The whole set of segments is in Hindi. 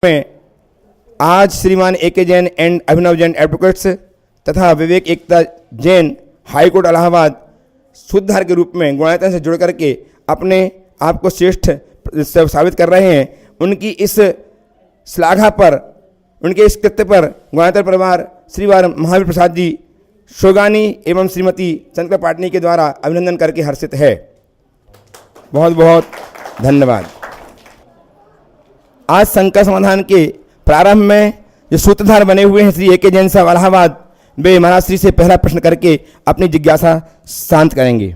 में आज श्रीमान A.K. Jain and Abhinav Jain advocates तथा विवेक एकता जैन हाईकोर्ट इलाहाबाद सूत्रधार के रूप में गुणायतन से जुड़ करके अपने आप को श्रेष्ठ साबित कर रहे हैं। उनकी इस श्लाघा पर, उनके इस कृत्य पर गुणायतन परिवार श्रीवार महावीर प्रसाद जी शोगानी एवं श्रीमती चंद्रिका पाटनी के द्वारा अभिनंदन करके हर्षित है। बहुत बहुत धन्यवाद। आज शंका समाधान के प्रारंभ में जो सूत्रधार बने हुए हैं श्री A.K. जैन साहब इलाहाबाद, वे महाराज श्री से पहला प्रश्न करके अपनी जिज्ञासा शांत करेंगे।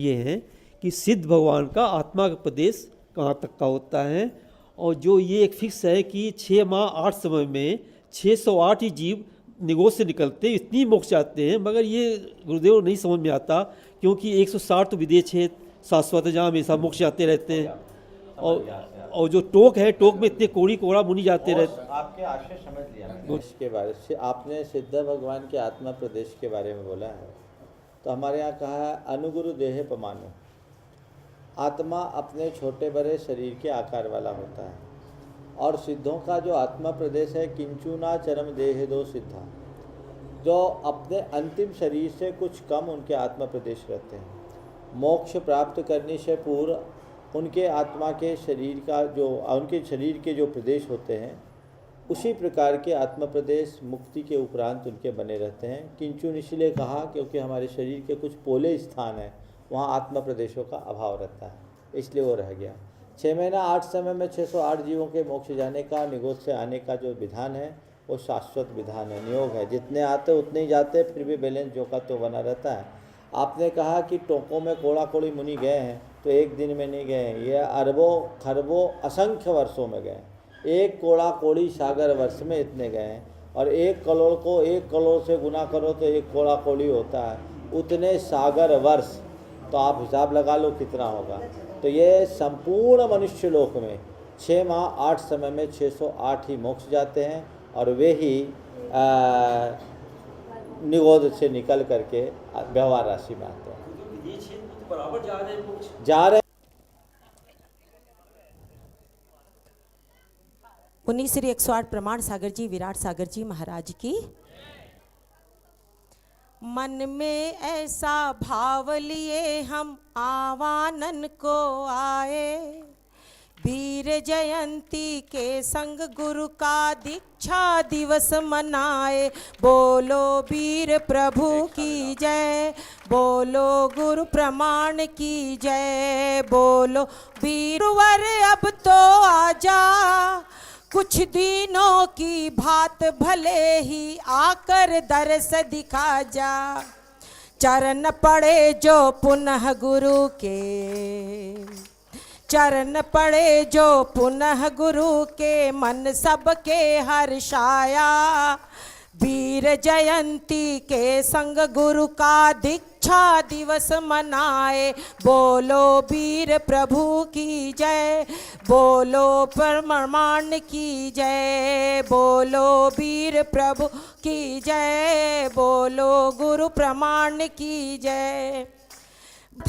ये है कि सिद्ध भगवान का आत्मा का प्रदेश कहाँ तक का होता है, और जो ये एक फिक्स है कि 6 माह 8 समय में 608 ही जीव निगोद से निकलते, इतनी मोक्ष जाते हैं। मगर ये गुरुदेव नहीं समझ में आता, क्योंकि 160 तो विदेश है शाश्वत, जहाँ हमेशा मोक्ष जाते रहते हैं, और जो टोक है, टोक में इतने कोड़ी कोड़ा मुनि जाते रहते। आपके आशय समझ लिया इसके बारे से। आपने सिद्ध भगवान के आत्मा प्रदेश के बारे में बोला है, तो हमारे यहाँ कहा है अनुगुरु देह पमानो। आत्मा अपने छोटे बड़े शरीर के आकार वाला होता है, और सिद्धों का जो आत्मा प्रदेश है किंचुना चरम देह दो सिद्धा, जो अपने अंतिम शरीर से कुछ कम उनके आत्मा प्रदेश रहते हैं। मोक्ष प्राप्त करने से पूर्व उनके आत्मा के शरीर का जो उनके शरीर के जो प्रदेश होते हैं, उसी प्रकार के आत्मा प्रदेश मुक्ति के उपरांत उनके बने रहते हैं। किंचुन इसलिए कहा क्योंकि हमारे शरीर के कुछ पोले स्थान हैं, वहाँ आत्मा प्रदेशों का अभाव रहता है, इसलिए वो रह गया। 6 महीना 8 समय में 608 जीवों के मोक्ष जाने का, निगोद से आने का जो विधान है वो शाश्वत विधान है, नियोग है। जितने आते उतने ही जाते, फिर भी बैलेंस जो का तो बना रहता है। आपने कहा कि टोकों में कोड़ा कोड़ी मुनि गए हैं, तो एक दिन में नहीं गए, ये अरबों खरबों असंख्य वर्षों में गए। एक कोड़ा कोड़ी सागर वर्ष में इतने गए हैं, और 1 करोड़ को 1 करोड़ से गुना करो तो 1 कोड़ा कोड़ी होता है, उतने सागर वर्ष, तो आप हिसाब लगा लो कितना होगा। तो ये संपूर्ण मनुष्य लोक में 6 माह 8 समय में 608 ही मोक्ष जाते हैं, और वे ही निगोद से निकल करके व्यवहार राशि में आते हैं, जा रहे। उन्हीं श्री 108 प्रमाण सागर जी, विराट सागर जी महाराज की। मन में ऐसा भाव लिए हम आवानन को आए, वीर जयंती के संग गुरु का दीक्षा दिवस मनाए। बोलो वीर प्रभु की जय, बोलो गुरु प्रमाण की जय, बोलो वीरवर अब तो आजा, कुछ दिनों की बात भले ही आकर दर्श दिखा जा। चरण पड़े जो पुनः गुरु के, चरण पड़े जो पुनः गुरु के, मन सबके हर्षाया। वीर जयंती के संग गुरु का दीक्षा दिवस मनाए। बोलो वीर प्रभु की जय, बोलो प्रमाण की जय, बोलो वीर प्रभु की जय, बोलो गुरु प्रमाण की जय।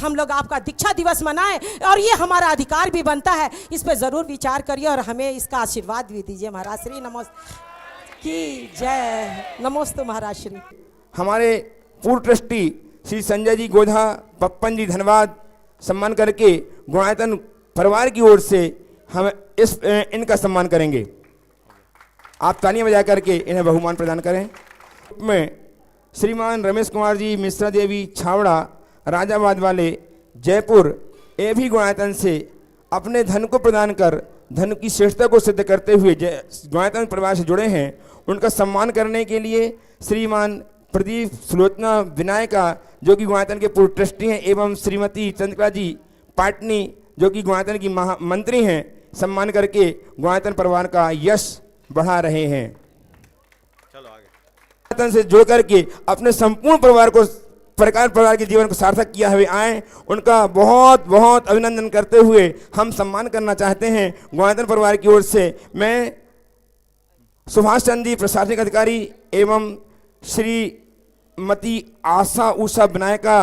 हम लोग आपका दीक्षा दिवस मनाएं, और ये हमारा अधिकार भी बनता है, इस पर ज़रूर विचार करिए और हमें इसका आशीर्वाद भी दीजिए। महाराज श्री नमोस्त की जय, नमोस्तु महाराज श्री। हमारे पूर्व ट्रस्टी श्री संजय जी गोधा पप्पन जी धन्यवाद सम्मान करके गुणायतन परिवार की ओर से हम इनका सम्मान करेंगे। आप तालियां बजा करके इन्हें बहुमान प्रदान करें। में श्रीमान रमेश कुमार जी मिश्रा देवी छावड़ा राजाबाद वाले जयपुर, ये भी गुणायतन से अपने धन को प्रदान कर धन की श्रेष्ठता को सिद्ध करते हुए गुणायतन परिवार से जुड़े हैं। उनका सम्मान करने के लिए श्रीमान प्रदीप सुलोचना विनायका जो कि गुणायतन के पूर्व ट्रस्टी हैं, एवं श्रीमती चंद्रिका जी पाटनी जो कि गुणायतन की मंत्री हैं, सम्मान करके गुणायतन परिवार का यश बढ़ा रहे हैं। चलो आगे। गुणायतन से जुड़ करके अपने संपूर्ण परिवार को परिवार के जीवन को सार्थक किया हुए आए, उनका बहुत बहुत अभिनंदन करते हुए हम सम्मान करना चाहते हैं। गुणायतन परिवार की ओर से मैं सुभाष चंद्र जी प्रशासनिक अधिकारी एवं श्रीमती आशा उषा विनायका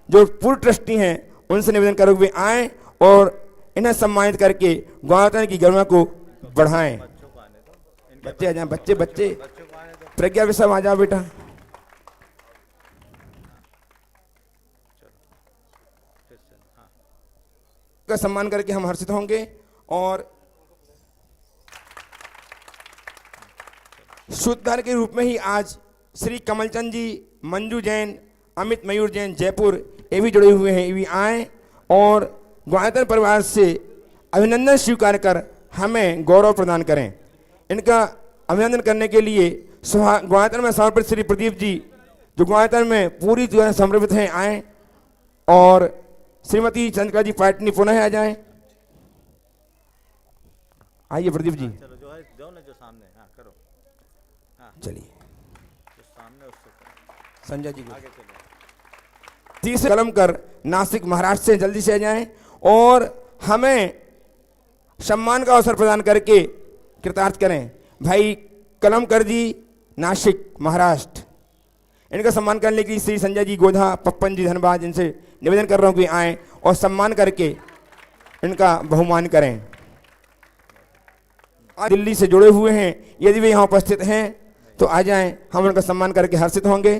जो पूर्व ट्रस्टी हैं, उनसे निवेदन करते हुए आए और इन्हें सम्मानित करके गुणायतन की गरिमा को बढ़ाएं। बच्चे आ जाए, बच्चे बच्चे प्रज्ञा विषम आ जाओ बेटा। का सम्मान करके हम हर्षित होंगे। और सूत्रधार के रूप में ही आज श्री कमलचंद जी, मंजू जैन, अमित मयूर जैन जयपुर, ये भी जुड़े हुए हैं, ये भी आए और ग्वायतन परिवार से अभिनंदन स्वीकार कर हमें गौरव प्रदान करें। इनका अभिनंदन करने के लिए ग्वायतन में समर्पित श्री प्रदीप जी, जो ग्वायतन में पूरी तरह समर्पित हैं, आए। और श्रीमती चंद्रिका जी पाटनी पुनः आ जाएं। आइए प्रदीप जी, चलो जो है जो ना जो सामने, हाँ करो, चलिए जो सामने उससे करो, संजय जी को आगे चलो। तीसरे कलम कर नासिक महाराष्ट्र से जल्दी से आ जाएं और हमें सम्मान का अवसर प्रदान करके कृतार्थ करें। भाई कलम कर जी, नासिक महाराष्ट्र, इनका सम्मान करने के लिए श्री संजय जी गोधा, पप्पन जी धनबाद, इनसे निवेदन कर रहा हूँ कि आएँ और सम्मान करके इनका बहुमान करें। आज दिल्ली से जुड़े हुए हैं, यदि वे यहाँ उपस्थित हैं तो आ जाएं, हम उनका सम्मान करके हर्षित होंगे।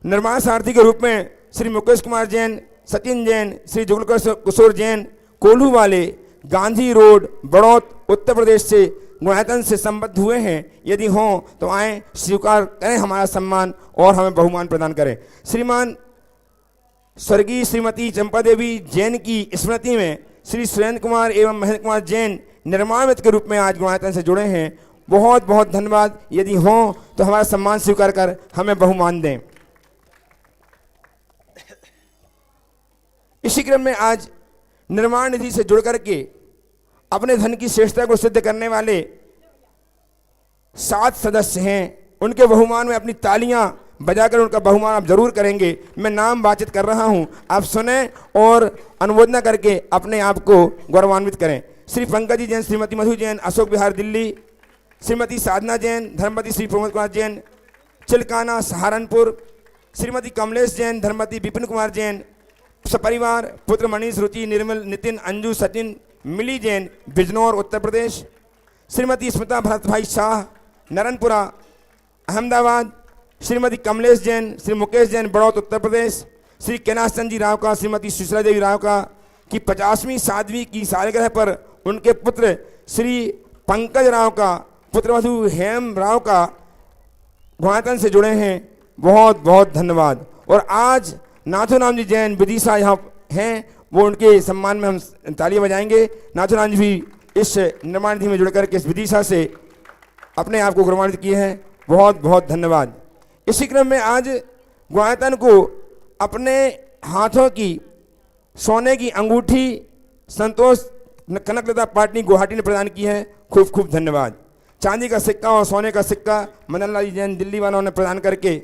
निर्माण सारथी के रूप में श्री मुकेश कुमार जैन, सचिन जैन, श्री जुगल किशोर जैन, कोल्हू वाले, गांधी रोड, बड़ौत, उत्तर प्रदेश से ग्वायतन से संबद्ध हुए हैं। यदि हों तो आएँ, स्वीकार करें हमारा सम्मान और हमें बहुमान प्रदान करें। श्रीमान स्वर्गीय श्रीमती चंपा देवी जैन की स्मृति में श्री सुरेंद्र कुमार एवं महेंद्र कुमार जैन निर्माण मित्र के रूप में आज ग्वायतन से जुड़े हैं। बहुत बहुत धन्यवाद। यदि हों तो हमारा सम्मान स्वीकार कर हमें बहुमान दें। इसी क्रम में आज निर्माण निधि से जुड़ करके अपने धन की श्रेष्ठता को सिद्ध करने वाले 7 सदस्य हैं। उनके बहुमान में अपनी तालियां बजाकर उनका बहुमान आप जरूर करेंगे। मैं नाम बातचीत कर रहा हूं, आप सुने और अनुमोदना करके अपने आप को गौरवान्वित करें। श्री पंकज जैन, श्रीमती मधु जैन, अशोक विहार दिल्ली, श्रीमती साधना जैन, धर्मपति श्री प्रमोद कुमार जैन, चिलकाना सहारनपुर, श्रीमती कमलेश जैन, धर्मपति विपिन कुमार जैन, सपरिवार, पुत्र मनीष, रुचि, निर्मल, नितिन, अंजू, सचिन, मिली जैन, बिजनौर उत्तर प्रदेश, श्रीमती स्मिता भरत भाई शाह, नरनपुरा अहमदाबाद, श्रीमती कमलेश जैन, श्री मुकेश जैन, बड़ौत उत्तर प्रदेश, श्री कैलाश चंद जी राव का, श्रीमती सुशीला देवी राव का की 50वीं साधवी की सालगिरह पर उनके पुत्र श्री पंकज राव का, पुत्रवधु हेम राव का ग्वायतन से जुड़े हैं। बहुत बहुत धन्यवाद। और आज नाथूराम जी जैन विदिशा यहाँ हैं, वो उनके सम्मान में हम तालियां बजाएंगे। नाथूराम जी भी इस निर्माण निधि में जुड़कर के इस विदिशा से अपने आप को गौरवान्वित किए हैं। बहुत बहुत धन्यवाद। इसी क्रम में आज ग्वायतन को अपने हाथों की सोने की अंगूठी संतोष कनकलता पाटनी गुवाहाटी ने प्रदान की है। खूब खूब धन्यवाद। चांदी का सिक्का और सोने का सिक्का मदन लाल जैन दिल्ली वालों ने प्रदान करके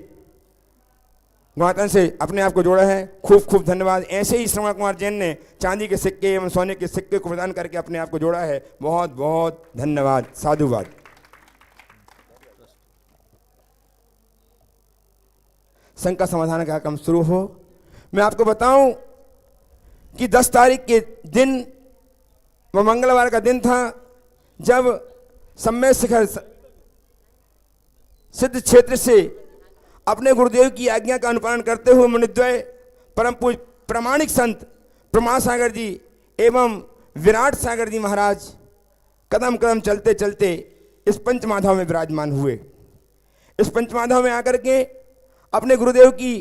ग्वायतन से अपने आप को जोड़ा है। खूब खूब धन्यवाद। ऐसे ही श्रवण कुमार जैन ने चांदी के सिक्के एवं सोने के सिक्के को प्रदान करके अपने आप को जोड़ा है। बहुत बहुत धन्यवाद, साधुवाद। संघ का समाधान का काम शुरू हो। मैं आपको बताऊं कि 10 तारीख के दिन वह मंगलवार का दिन था जब सम्मेद शिखर सिद्ध क्षेत्र से अपने गुरुदेव की आज्ञा का अनुपालन करते हुए मुनिद्वय परम पूज्य प्रामाणिक संत प्रमाण सागर जी एवं विराट सागर जी महाराज कदम कदम चलते चलते इस पंचमाधव में विराजमान हुए। इस पंचमाधव में आकर के अपने गुरुदेव की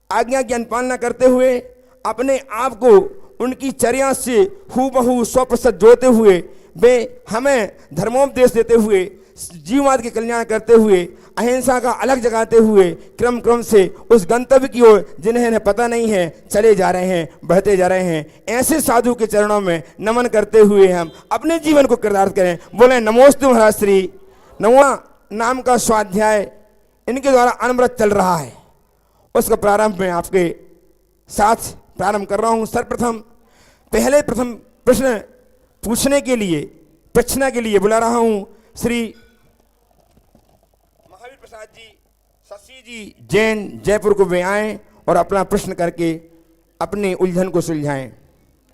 आज्ञा की अनुपालना करते हुए अपने आप को उनकी चर्या से हूबहू 100% जोड़ते हुए वे हमें धर्मोपदेश देते हुए, जीववाद के कल्याण करते हुए, अहिंसा का अलग जगाते हुए क्रम क्रम से उस गंतव्य की ओर जिन्हें पता नहीं है चले जा रहे हैं, बढ़ते जा रहे हैं। ऐसे साधु के चरणों में नमन करते हुए हम अपने जीवन को कृतार्थ करें। बोले नमोस्तु महाराज श्री। 9वां नाम का स्वाध्याय इनके द्वारा अनवरत चल रहा है। उसका प्रारंभ मैं आपके साथ प्रारंभ कर रहा हूं। सर्वप्रथम प्रथम प्रश्न पूछने के लिए, प्रश्न के लिए बुला रहा हूं श्री महावीर प्रसाद जी, शशि जी जैन जयपुर को वे आएं और अपना प्रश्न करके अपनी उलझन को सुलझाएं।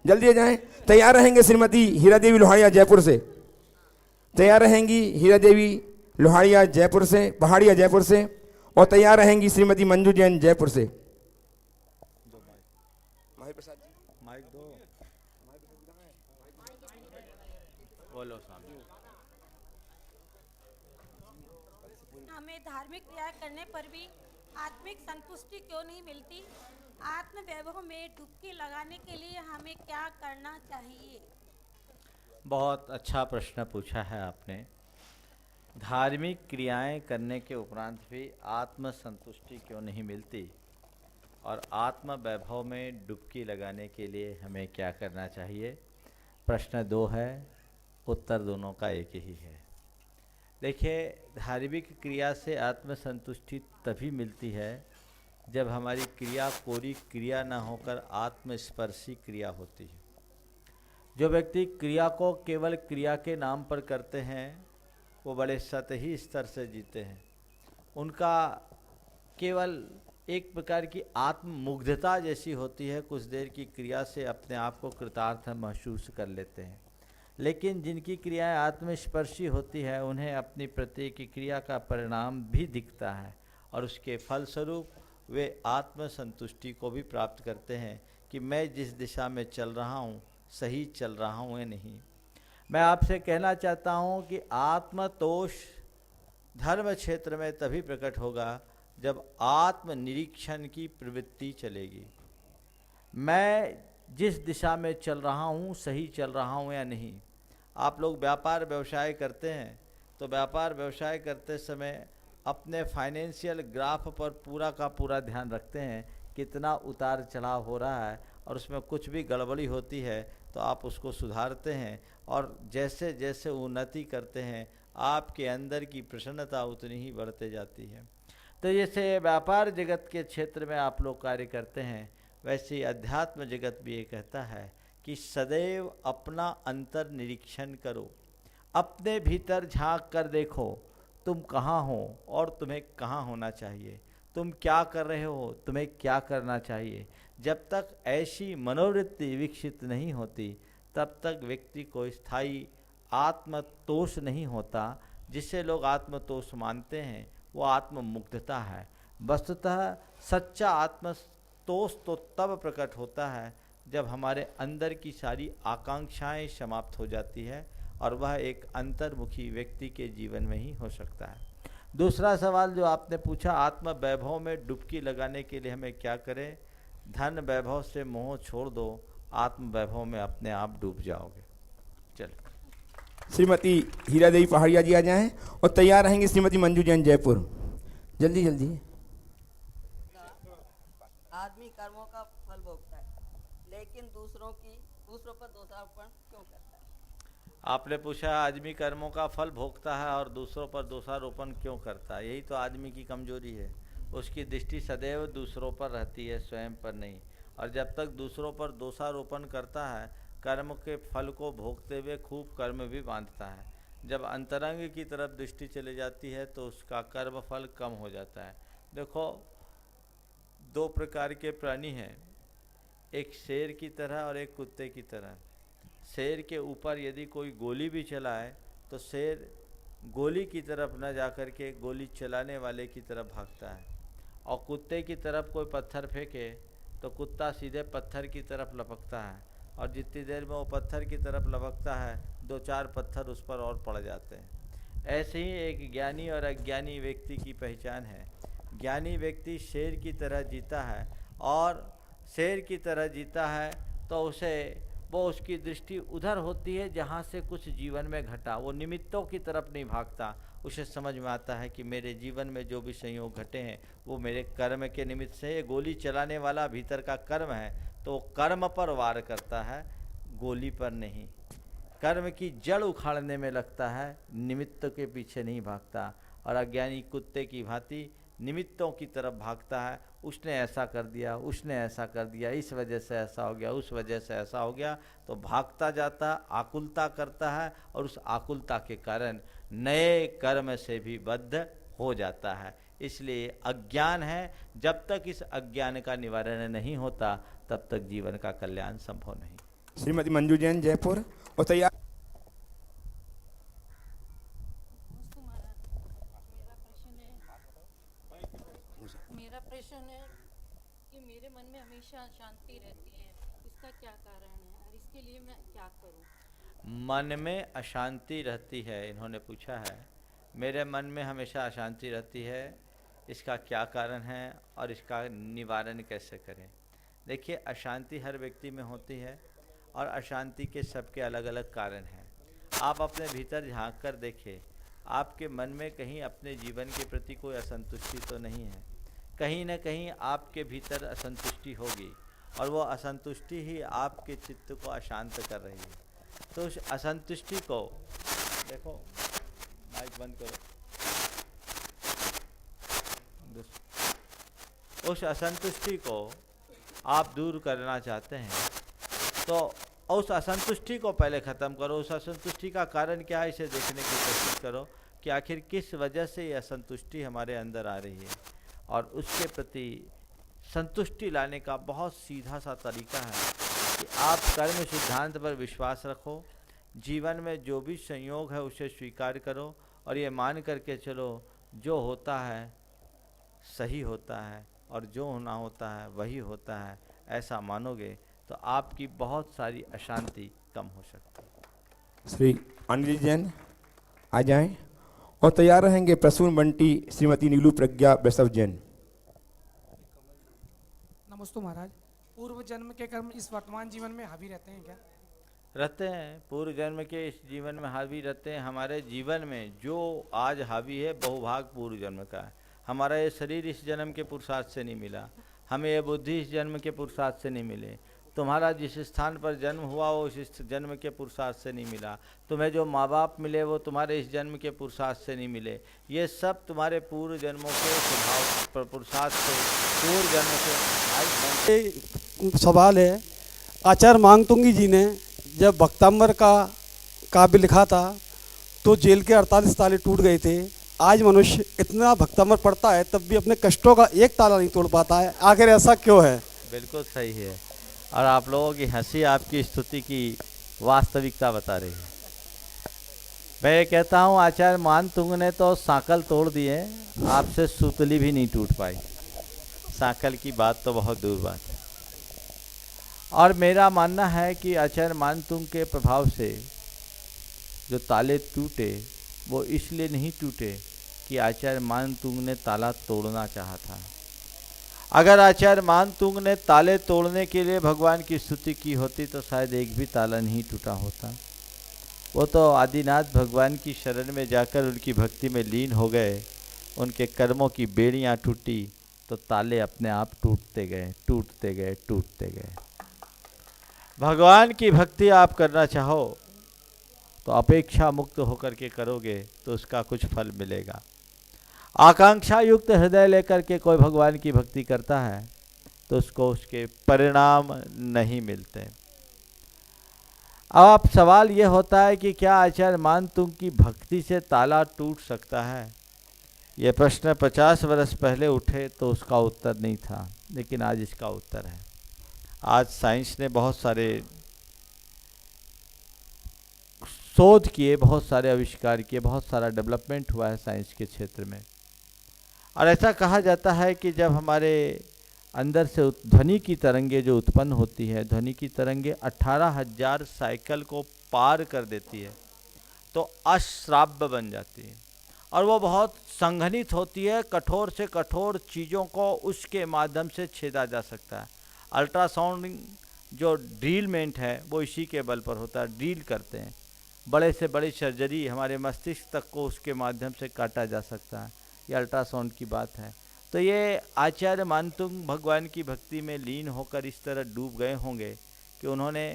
जल्दी आ जाएं। तैयार रहेंगे श्रीमती हीरा देवी लोहाड़िया जयपुर से, तैयार रहेंगी हीरा देवी लोहाड़िया जयपुर से, पहाड़िया जयपुर से, और तैयार रहेंगी श्रीमती मंजू जैन जयपुर से। माइक दो, बोलो सामने। हमें धार्मिक क्रिया करने पर भी आत्मिक संतुष्टि क्यों नहीं मिलती? आत्म वैभव में डुबकी लगाने के लिए हमें क्या करना चाहिए? बहुत अच्छा प्रश्न पूछा है आपने। धार्मिक क्रियाएं करने के उपरांत भी आत्म संतुष्टि क्यों नहीं मिलती और आत्म वैभव में डुबकी लगाने के लिए हमें क्या करना चाहिए? प्रश्न 2 है, उत्तर दोनों का एक ही है। देखिए, धार्मिक क्रिया से आत्म संतुष्टि तभी मिलती है जब हमारी क्रिया कोरी क्रिया न होकर आत्मस्पर्शी क्रिया होती है। जो व्यक्ति क्रिया को केवल क्रिया के नाम पर करते हैं वो बड़े सतही स्तर से जीते हैं। उनका केवल एक प्रकार की आत्ममुग्धता जैसी होती है, कुछ देर की क्रिया से अपने आप को कृतार्थ महसूस कर लेते हैं। लेकिन जिनकी क्रियाएं आत्मस्पर्शी होती है उन्हें अपनी प्रत्येक क्रिया का परिणाम भी दिखता है और उसके फलस्वरूप वे आत्म संतुष्टि को भी प्राप्त करते हैं कि मैं जिस दिशा में चल रहा हूँ सही चल रहा हूँ या नहीं। मैं आपसे कहना चाहता हूँ कि आत्मतोष धर्म क्षेत्र में तभी प्रकट होगा जब आत्मनिरीक्षण की प्रवृत्ति चलेगी। मैं जिस दिशा में चल रहा हूँ सही चल रहा हूँ या नहीं। आप लोग व्यापार व्यवसाय करते हैं तो व्यापार व्यवसाय करते समय अपने फाइनेंशियल ग्राफ पर पूरा का पूरा ध्यान रखते हैं, कितना उतार चढ़ाव हो रहा है और उसमें कुछ भी गड़बड़ी होती है तो आप उसको सुधारते हैं और जैसे जैसे उन्नति करते हैं आपके अंदर की प्रसन्नता उतनी ही बढ़ते जाती है। तो जैसे व्यापार जगत के क्षेत्र में आप लोग कार्य करते हैं वैसे ही अध्यात्म जगत भी ये कहता है कि सदैव अपना अंतर निरीक्षण करो, अपने भीतर झांक कर देखो तुम कहाँ हो और तुम्हें कहाँ होना चाहिए, तुम क्या कर रहे हो, तुम्हें क्या करना चाहिए। जब तक ऐसी मनोवृत्ति विकसित नहीं होती तब तक व्यक्ति को स्थायी आत्मतोष नहीं होता। जिसे लोग आत्मतोष मानते हैं वो आत्ममुग्धता है। वस्तुतः सच्चा आत्मतोष तो तब प्रकट होता है जब हमारे अंदर की सारी आकांक्षाएं समाप्त हो जाती है और वह एक अंतर्मुखी व्यक्ति के जीवन में ही हो सकता है। दूसरा सवाल जो आपने पूछा, आत्म वैभव में डुबकी लगाने के लिए हमें क्या करें? धन वैभव से मोह छोड़ दो, आत्म वैभव में अपने आप डूब जाओगे। चलो श्रीमती हीरा देवी पहाड़िया जी आ जाएं और तैयार रहेंगे श्रीमती मंजू जैन जयपुर। जल्दी जल्दी। आदमी कर्मों का फल भोगता है लेकिन दूसरों पर दोषारोपण क्यों करता है? आपने पूछा आदमी कर्मों का फल भोगता है और दूसरों पर दोषारोपण क्यों करता है। यही तो आदमी की कमजोरी है। उसकी दृष्टि सदैव दूसरों पर रहती है, स्वयं पर नहीं। और जब तक दूसरों पर दोषारोपण करता है कर्म के फल को भोगते हुए खूब कर्म भी बांधता है। जब अंतरंग की तरफ दृष्टि चली जाती है तो उसका कर्म फल कम हो जाता है। देखो, 2 प्रकार के प्राणी हैं, एक शेर की तरह और एक कुत्ते की तरह। शेर के ऊपर यदि कोई गोली भी चलाए तो शेर गोली की तरफ न जाकर के गोली चलाने वाले की तरफ भागता है, और कुत्ते की तरफ कोई पत्थर फेंके तो कुत्ता सीधे पत्थर की तरफ लपकता है, और जितनी देर में वो पत्थर की तरफ लपकता है 2-4 पत्थर उस पर और पड़ जाते हैं। ऐसे ही एक ज्ञानी और अज्ञानी व्यक्ति की पहचान है। ज्ञानी व्यक्ति शेर की तरह जीता है, और शेर की तरह जीता है तो उसकी दृष्टि उधर होती है जहाँ से कुछ जीवन में घटा। वो निमित्तों की तरफ नहीं भागता। उसे समझ में आता है कि मेरे जीवन में जो भी संयोग घटे हैं वो मेरे कर्म के निमित्त से। गोली चलाने वाला भीतर का कर्म है तो कर्म पर वार करता है, गोली पर नहीं। कर्म की जड़ उखाड़ने में लगता है, निमित्त के पीछे नहीं भागता। और अज्ञानी कुत्ते की भांति निमित्तों की तरफ भागता है। उसने ऐसा कर दिया, उसने ऐसा कर दिया, इस वजह से ऐसा हो गया, उस वजह से ऐसा हो गया, तो भागता जाता है, आकुलता करता है, और उस आकुलता के कारण नए कर्म से भी बद्ध हो जाता है। इसलिए अज्ञान है, जब तक इस अज्ञान का निवारण नहीं होता तब तक जीवन का कल्याण संभव नहीं। श्रीमती मंजू जैन जयपुर और तैयार। मेरा प्रश्न है कि मेरे मन में हमेशा अशांति रहती है, इसका क्या कारण है और इसके लिए मैं क्या करूं? मन में अशांति रहती है, इन्होंने पूछा है मेरे मन में हमेशा अशांति रहती है, इसका क्या कारण है और इसका निवारण कैसे करें। देखिए, अशांति हर व्यक्ति में होती है और अशांति के सबके अलग अलग कारण हैं। आप अपने भीतर झांक कर देखें, आपके मन में कहीं अपने जीवन के प्रति कोई असंतुष्टि तो नहीं है। कहीं न कहीं आपके भीतर असंतुष्टि होगी और वो असंतुष्टि ही आपके चित्त को अशांत कर रही है। तो उस असंतुष्टि को देखो, माइक बंद करो, उस असंतुष्टि को आप दूर करना चाहते हैं तो उस असंतुष्टि को पहले ख़त्म करो। उस असंतुष्टि का कारण क्या है, इसे देखने की कोशिश करो कि आखिर किस वजह से ये असंतुष्टि हमारे अंदर आ रही है, और उसके प्रति संतुष्टि लाने का बहुत सीधा सा तरीका है कि आप कर्म सिद्धांत पर विश्वास रखो। जीवन में जो भी संयोग है उसे स्वीकार करो और ये मान करके चलो, जो होता है सही होता है और जो होना होता है वही होता है। ऐसा मानोगे तो आपकी बहुत सारी अशांति कम हो सकती है। श्री अनिल जैन आ जाएं और तैयार रहेंगे प्रसून बंटी श्रीमती नीलू प्रज्ञा वैष्णव जैन। नमस्ते महाराज, पूर्व जन्म के कर्म इस वर्तमान जीवन में हावी रहते हैं क्या? रहते हैं, पूर्व जन्म के इस जीवन में हावी रहते हैं। हमारे जीवन में जो आज हावी है बहुभाग पूर्व जन्म का है। हमारा ये शरीर इस जन्म के पुरुषार्थ से नहीं मिला, हमें ये बुद्धि इस जन्म के पुरुषार्थ से नहीं मिले, तुम्हारा जिस स्थान पर जन्म हुआ वो इस जन्म के पुरुषार्थ से नहीं मिला, तुम्हें जो माँ बाप मिले वो तुम्हारे इस जन्म के पुरुषार्थ से नहीं मिले। ये सब तुम्हारे पूर्व जन्मों के स्वभाव पुरुषार्थ से, पूर्व जन्म से। सवाल है, आचार्य मांगतुंगी जी ने जब भक्तांबर का काव्य लिखा था तो जेल के 48 ताले टूट गए थे। आज मनुष्य इतना भक्तांबर पढ़ता है तब भी अपने कष्टों का एक ताला नहीं तोड़ पाता है, आखिर ऐसा क्यों है? बिल्कुल सही है, और आप लोगों की हंसी आपकी स्तुति की वास्तविकता बता रही है। मैं ये कहता हूँ, आचार्य मानतुंग ने तो सांकल तोड़ दिए, आपसे सूतली भी नहीं टूट पाई। सांकल की बात तो बहुत दूर बात है। और मेरा मानना है कि आचार्य मानतुंग के प्रभाव से जो ताले टूटे वो इसलिए नहीं टूटे कि आचार्य मानतुंग ने ताला तोड़ना चाहा था। अगर आचार्य मानतुंग ने ताले तोड़ने के लिए भगवान की स्तुति की होती तो शायद एक भी ताला नहीं टूटा होता। वो तो आदिनाथ भगवान की शरण में जाकर उनकी भक्ति में लीन हो गए, उनके कर्मों की बेड़ियाँ टूटी तो ताले अपने आप टूटते गए, टूटते गए, टूटते गए। भगवान की भक्ति आप करना चाहो तो अपेक्षा मुक्त होकर के करोगे तो उसका कुछ फल मिलेगा। आकांक्षा युक्त हृदय लेकर के कोई भगवान की भक्ति करता है तो उसको उसके परिणाम नहीं मिलते। अब आप सवाल ये होता है कि क्या आचार्य मानतुंग की भक्ति से ताला टूट सकता है? ये प्रश्न 50 वर्ष पहले उठे तो उसका उत्तर नहीं था, लेकिन आज इसका उत्तर है। आज साइंस ने बहुत सारे शोध किए, बहुत सारे आविष्कार किए, बहुत सारा डेवलपमेंट हुआ है साइंस के क्षेत्र में। और ऐसा कहा जाता है कि जब हमारे अंदर से ध्वनि की तरंगे जो उत्पन्न होती है, ध्वनि की तरंगे 18,000 साइकिल को पार कर देती है तो अश्राव्य बन जाती है, और वो बहुत संघनित होती है। कठोर से कठोर चीज़ों को उसके माध्यम से छेदा जा सकता है। अल्ट्रासाउंड जो ड्रिलमेंट है वो इसी के बल पर होता है, ड्रिल करते हैं। बड़े से बड़ी सर्जरी हमारे मस्तिष्क तक को उसके माध्यम से काटा जा सकता है, ये अल्ट्रासाउंड की बात है। तो ये आचार्य मानतुंग भगवान की भक्ति में लीन होकर इस तरह डूब गए होंगे कि उन्होंने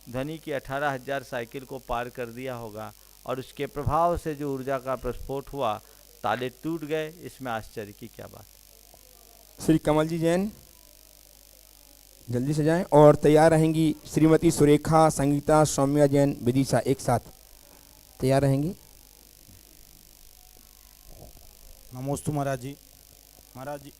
ध्वनि की 18,000 साइकिल को पार कर दिया होगा, और उसके प्रभाव से जो ऊर्जा का प्रस्फोट हुआ, ताले टूट गए। इसमें आश्चर्य की क्या बात। श्री कमल जी जैन जल्दी से जाएं और तैयार रहेंगी श्रीमती सुरेखा संगीता सौम्या जैन विदिशा, एक साथ तैयार रहेंगी। नमोस्तु महाराज जी। महाराज जी,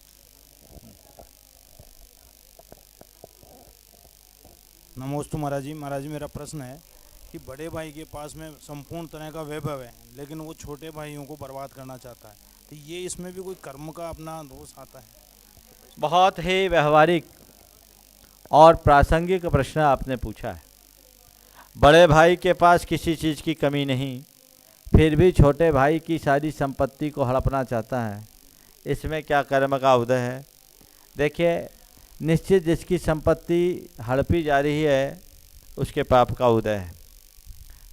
नमोस्तु महाराज जी। महाराज जी, मेरा प्रश्न है कि बड़े भाई के पास में संपूर्ण तरह का वैभव है, लेकिन वो छोटे भाइयों को बर्बाद करना चाहता है, तो ये इसमें भी कोई कर्म का अपना दोष आता है? बहुत ही व्यवहारिक और प्रासंगिक प्रश्न आपने पूछा है। बड़े भाई के पास किसी चीज़ की कमी नहीं, फिर भी छोटे भाई की सारी संपत्ति को हड़पना चाहता है, इसमें क्या कर्म का उदय है? देखिए, निश्चित जिसकी संपत्ति हड़पी जा रही है उसके पाप का उदय है,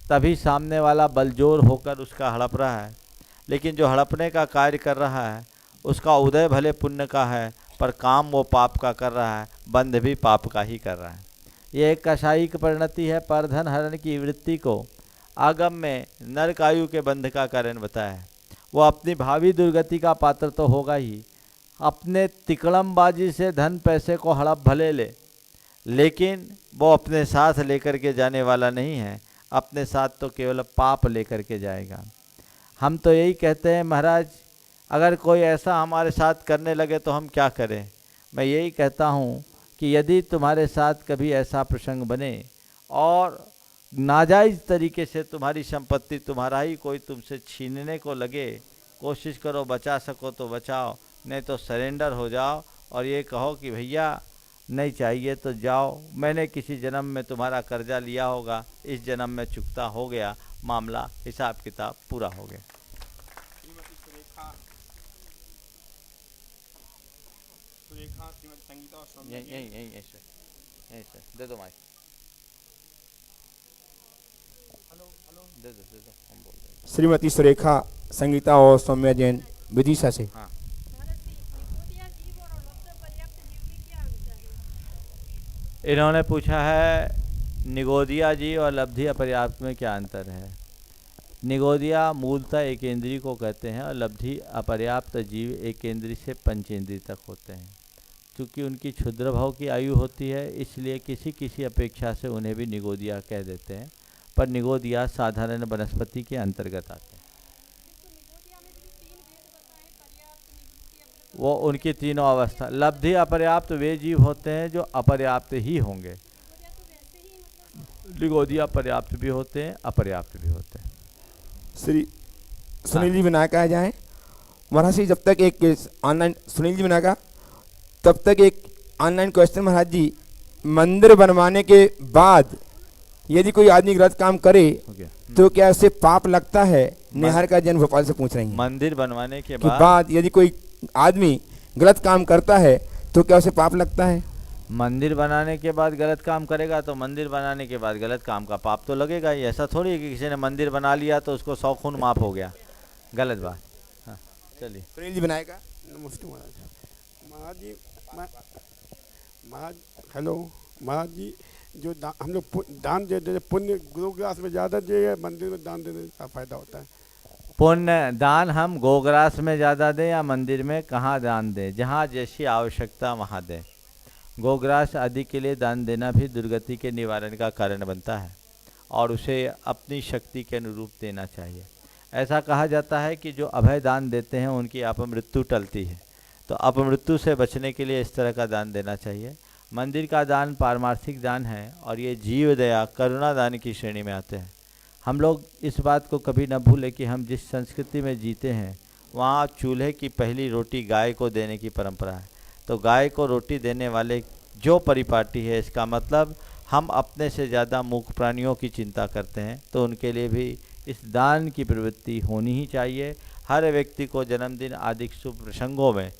तभी सामने वाला बलजोर होकर उसका हड़प रहा है। लेकिन जो हड़पने का कार्य कर रहा है उसका उदय भले पुण्य का है, पर काम वो पाप का कर रहा है, बंध भी पाप का ही कर रहा है। ये एक कषायिक परिणति है। परधन हरण की वृत्ति को आगम में नरकायु के बंध का कारण बताया है। वो अपनी भावी दुर्गति का पात्र तो होगा ही, अपने तिकड़मबाजी से धन पैसे को हड़प भले ले, लेकिन वो अपने साथ लेकर के जाने वाला नहीं है, अपने साथ तो केवल पाप लेकर के जाएगा। हम तो यही कहते हैं महाराज, अगर कोई ऐसा हमारे साथ करने लगे तो हम क्या करें? मैं यही कहता हूँ कि यदि तुम्हारे साथ कभी ऐसा प्रसंग बने और नाजायज़ तरीके से तुम्हारी संपत्ति तुम्हारा ही कोई तुमसे छीनने को लगे, कोशिश करो बचा सको तो बचाओ, नहीं तो सरेंडर हो जाओ और ये कहो कि भैया नहीं चाहिए तो जाओ, मैंने किसी जन्म में तुम्हारा कर्जा लिया होगा, इस जन्म में चुकता हो गया, मामला हिसाब किताब पूरा हो गया। यही सर दे दो माइक। दे दो हम बोल रहे हैं। श्रीमती सुरेखा संगीता और सौम्या जैन विदिशा से। हाँ, इन्होंने पूछा है निगोदिया जी और लब्धि अपर्याप्त में क्या अंतर है। निगोदिया मूलतः एक इंद्रिय को कहते हैं और लब्धि अपर्याप्त जीव एक इंद्रिय से पंचेंद्रिय तक होते हैं। क्योंकि उनकी क्षुद्र भाव की आयु होती है, इसलिए किसी किसी अपेक्षा से उन्हें भी निगोदिया कह देते हैं, पर निगोदिया साधारण वनस्पति के अंतर्गत आते हैं। वो उनकी तीनों अवस्था, लब्धि अपर्याप्त वे जीव होते हैं जो अपर्याप्त ही होंगे, निगोदिया पर्याप्त भी होते हैं, अपर्याप्त भी होते हैं। श्री सुनील जी विनायक आ जाएं। महाराज जी, जब तक एक ऑनलाइन सुनील जी विनायक तब तक एक ऑनलाइन क्वेश्चन महाराज जी, मंदिर बनवाने के बाद यदि कोई आदमी गलत काम करे तो क्या उससे पाप लगता है? निहार का जन्म भोपाल से पूछ रही हैं। मंदिर बनवाने के बाद यदि कोई आदमी गलत काम करता है तो क्या उसे पाप लगता है? मंदिर बनाने के बाद गलत काम करेगा तो मंदिर बनाने के बाद गलत काम का पाप तो लगेगा ही। ऐसा थोड़ी है कि किसी ने मंदिर बना लिया तो उसको 100 खून माफ हो गया, गलत बात। हाँ चलिए। सुनील जी बनाएगा। नमस्ते महाराज जी। महाराज हेलो महाराज जी, जो हम लोग दान दे देते, पुण्य गोग्रास में ज़्यादा दे या मंदिर में दान देने का फायदा होता है? पुण्य दान हम गोग्रास में ज़्यादा दें या मंदिर में, कहाँ दान दें? जहाँ जैसी आवश्यकता वहाँ दें। गोग्रास आदि के लिए दान देना भी दुर्गति के निवारण का कारण बनता है और उसे अपनी शक्ति के अनुरूप देना चाहिए। ऐसा कहा जाता है कि जो अभय दान देते हैं उनकी अपमृत्यु टलती है, तो अपमृत्यु से बचने के लिए इस तरह का दान देना चाहिए। मंदिर का दान पारमार्थिक दान है और ये जीव दया करुणा दान की श्रेणी में आते हैं। हम लोग इस बात को कभी न भूलें कि हम जिस संस्कृति में जीते हैं वहाँ चूल्हे की पहली रोटी गाय को देने की परंपरा है। तो गाय को रोटी देने वाले जो परिपाटी है, इसका मतलब हम अपने से ज़्यादा मूक प्राणियों की चिंता करते हैं, तो उनके लिए भी इस दान की प्रवृत्ति होनी ही चाहिए। हर व्यक्ति को जन्मदिन आदि शुभ प्रसंगों में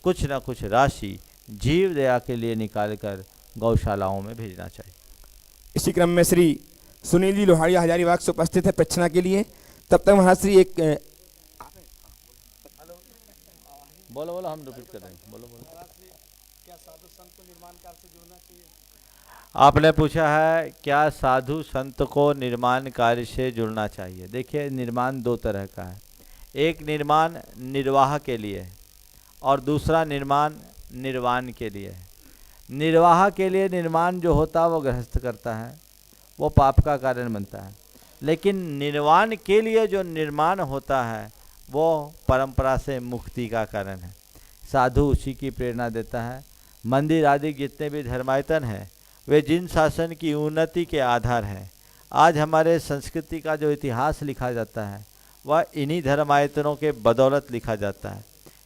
कुछ न कुछ राशि जीव दया के लिए निकालकर गौशालाओं में भेजना चाहिए। इसी क्रम में श्री सुनील जी लोहाड़िया हजारीबाग से उपस्थित है प्रच्छना के लिए। तब तक महाराज श्री एक बोलो हम रिपीट कर रहे हैं। बोलो। क्या साधु संत को निर्माण कार्य से जुड़ना चाहिए? आपने पूछा है क्या साधु संत को निर्माण कार्य से जुड़ना चाहिए। देखिए, निर्माण दो तरह का है। एक निर्माण निर्वाह के लिए है और दूसरा निर्माण निर्वाण के लिए है। निर्वाह के लिए निर्माण जो होता है वो गृहस्थ करता है, वो पाप का कारण बनता है। लेकिन निर्वाण के लिए जो निर्माण होता है वो परंपरा से मुक्ति का कारण है। साधु उसी की प्रेरणा देता है। मंदिर आदि जितने भी धर्मायतन हैं वे जिन शासन की उन्नति के आधार हैं। आज हमारे संस्कृति का जो इतिहास लिखा जाता है वह इन्हीं धर्मायतनों के बदौलत लिखा जाता है।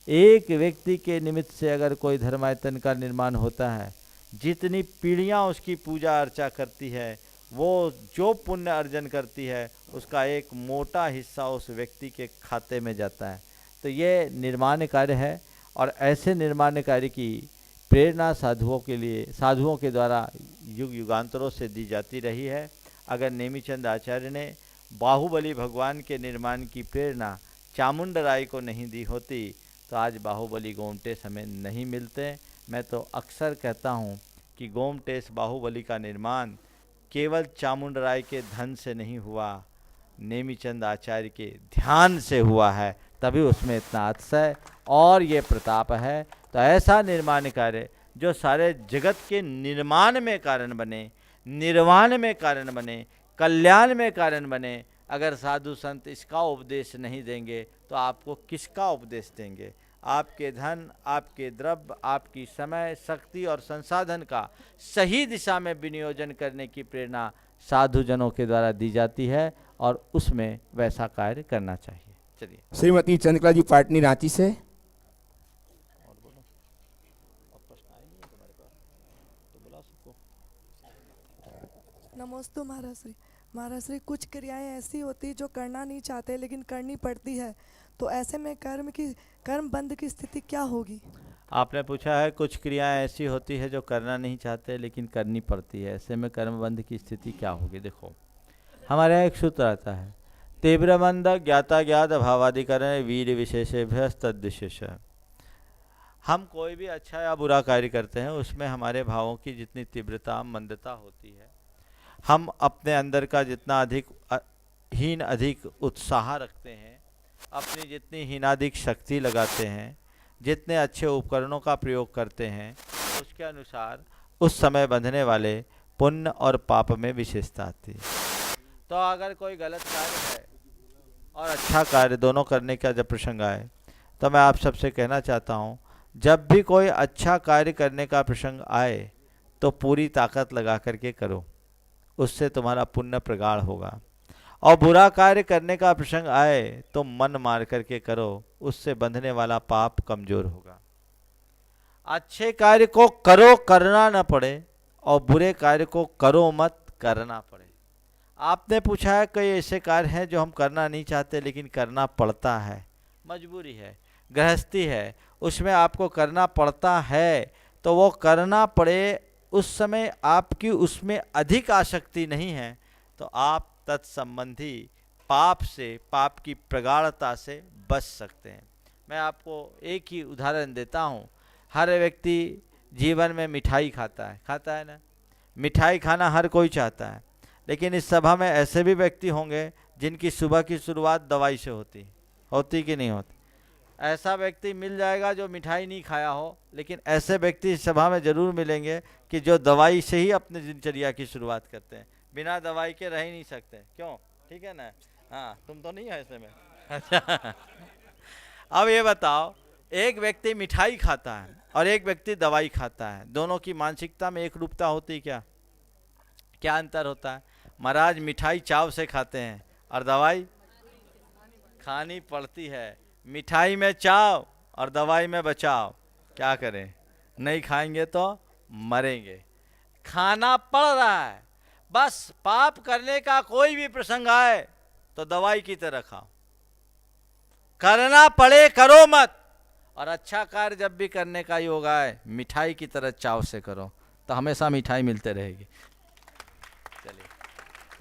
एक व्यक्ति के निमित्त से अगर कोई धर्मायतन का निर्माण होता है, जितनी पीढ़ियाँ उसकी पूजा अर्चा करती है, वो जो पुण्य अर्जन करती है उसका एक मोटा हिस्सा उस व्यक्ति के खाते में जाता है। तो ये निर्माण कार्य है और ऐसे निर्माण कार्य की प्रेरणा साधुओं के लिए, साधुओं के द्वारा युग युगांतरों से दी जाती रही है। अगर नेमीचंद आचार्य ने बाहुबली भगवान के निर्माण की प्रेरणा चामुंड राय को नहीं दी होती तो आज बाहुबली गोमटेश हमें नहीं मिलते। मैं तो अक्सर कहता हूँ कि गोमटेश बाहुबली का निर्माण केवल चामुंड राय के धन से नहीं हुआ, नेमीचंद आचार्य के ध्यान से हुआ है, तभी उसमें इतना अतिशय और ये प्रताप है। तो ऐसा निर्माण कार्य जो सारे जगत के निर्माण में कारण बने, निर्वाण में कारण बने, कल्याण में कारण बने, अगर साधु संत इसका उपदेश नहीं देंगे तो आपको किसका उपदेश देंगे? आपके धन, आपके द्रव्य, आपकी समय, शक्ति और संसाधन का सही दिशा में विनियोजन करने की प्रेरणा साधुजनों के द्वारा दी जाती है और उसमें वैसा कार्य करना चाहिए। चलिए। श्रीमती चंद्रकला जी पाटनी रांची से। नमोस्तु महाराज श्री। महाराज श्री, कुछ क्रियाएं ऐसी होती जो करना नहीं चाहते लेकिन करनी पड़ती है, तो ऐसे में कर्म बंध की स्थिति क्या होगी? आपने पूछा है कुछ क्रियाएं ऐसी होती है जो करना नहीं चाहते लेकिन करनी पड़ती है, ऐसे में कर्म बंध की स्थिति क्या होगी? देखो, हमारे यहाँ एक सूत्र आता है, तीव्र मंद ज्ञाता ज्ञात भावाधिकरण वीर विशेषेभ्य तद्विशेष। हम कोई भी अच्छा या बुरा कार्य करते हैं उसमें हमारे भावों की जितनी तीव्रता मंदता होती है, हम अपने अंदर का जितना अधिक उत्साह रखते हैं, अपनी जितनी हीनाधिक शक्ति लगाते हैं, जितने अच्छे उपकरणों का प्रयोग करते हैं, उसके अनुसार उस समय बंधने वाले पुण्य और पाप में विशेषता आती है। तो अगर कोई गलत कार्य है और अच्छा कार्य दोनों करने का जब प्रसंग आए तो मैं आप सबसे कहना चाहता हूँ, जब भी कोई अच्छा कार्य करने का प्रसंग आए तो पूरी ताकत लगा करके करो, उससे तुम्हारा पुण्य प्रगाढ़ होगा। और बुरा कार्य करने का प्रसंग आए तो मन मार करके करो, उससे बंधने वाला पाप कमजोर होगा। अच्छे कार्य को करो, करना न पड़े, और बुरे कार्य को करो मत, करना पड़े। आपने पूछा है कई ऐसे कार्य हैं जो हम करना नहीं चाहते लेकिन करना पड़ता है, मजबूरी है, गृहस्थी है, उसमें आपको करना पड़ता है, तो वो करना पड़े, उस समय आपकी उसमें अधिक आसक्ति नहीं है तो आप तत्संबंधी पाप से, पाप की प्रगाढ़ता से बच सकते हैं। मैं आपको एक ही उदाहरण देता हूँ। हर व्यक्ति जीवन में मिठाई खाता है ना? मिठाई खाना हर कोई चाहता है, लेकिन इस सभा में ऐसे भी व्यक्ति होंगे जिनकी सुबह की शुरुआत दवाई से होती कि नहीं होती? ऐसा व्यक्ति मिल जाएगा जो मिठाई नहीं खाया हो, लेकिन ऐसे व्यक्ति इस सभा में जरूर मिलेंगे कि जो दवाई से ही अपने दिनचर्या की शुरुआत करते हैं, बिना दवाई के रह ही नहीं सकते। क्यों? ठीक है ना? हाँ, तुम तो नहीं है ऐसे में। अच्छा, अब ये बताओ, एक व्यक्ति मिठाई खाता है और एक व्यक्ति दवाई खाता है, दोनों की मानसिकता में एक रूपता होती क्या? क्या अंतर होता है? महाराज, मिठाई चाव से खाते हैं और दवाई खानी पड़ती है। मिठाई में चाव और दवाई में बचाव। क्या करें? नहीं खाएंगे तो मरेंगे। खाना पड़ रहा है, बस पाप करने का कोई भी प्रसंग आए तो दवाई की तरह खाओ, करना पड़े करो मत। और अच्छा कार्य जब भी करने का योग आए, मिठाई की तरह चाव से करो, तो हमेशा मिठाई मिलते रहेगी। चलिए।